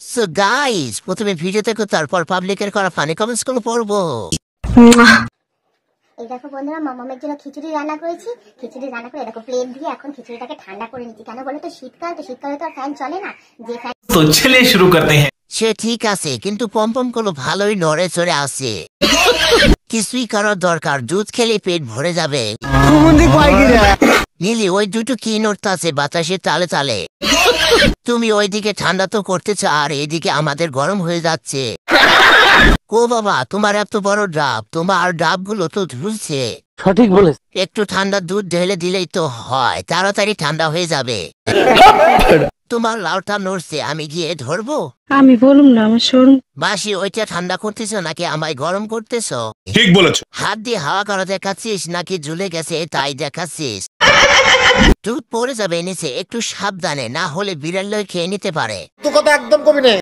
So guys, প্রথমে video দেখো, তারপর পাবলিকের করা ফানি কমেন্টস গুলো পড়বো। এই দেখো বন্ধুরা, মামামের জন্য খিচুড়ি রান্না করেছি। খিচুড়ি রান্না করে দেখো প্লেট দিয়ে এখন খিচুড়িটাকে ঠান্ডা করে নিচ্ছি। কেন বলো তো, শীতকাল তো, শীতকালে তো আর ফ্যান চলে না। যে ফ্যান तो चलिए शुरू करते हैं। সে ঠিক আছে, কিন্তু পম্পম গুলো ভালোই নড়ে চড়ে আছে। কিছুই করার দরকার, দুধ খেলে পেট ভরে যাবে। নীলি, ওই দুটো কি নড়তে আছে বাতাসে তালে তালে? তুমি ওইদিকে ঠান্ডা তো করতেছ, আর এইদিকে আমাদের গরম হয়ে যাচ্ছে। ও বাবা, তোমার এত বড় ডাব, তোমার ডাব গুলো তো ঝুলছে। সঠিক বলে। একটু ঠান্ডা দুধ ঢেলে দিলেই তো হয়, তাড়াতাড়ি ঠান্ডা হয়ে যাবে। তোমার লাউটা নড়ছে, আমি গিয়ে ধরবো? আমি বলুম না, আমার শোরুম। বাসি, ওইটা ঠান্ডা করতেছ নাকি আমায় গরম করতেছ? ठीक बोलेছো। হাত দিয়ে হাওয়া করা দেখাচ্ছিস নাকি ঝুলে গেছে তাই দেখাচ্ছিস? দুধ পড়ে যাবে নিচে, একটু সাবধানে, না হলে বিড়াল খেয়ে নিতে পারে। তো কথা একদম কবি নেই।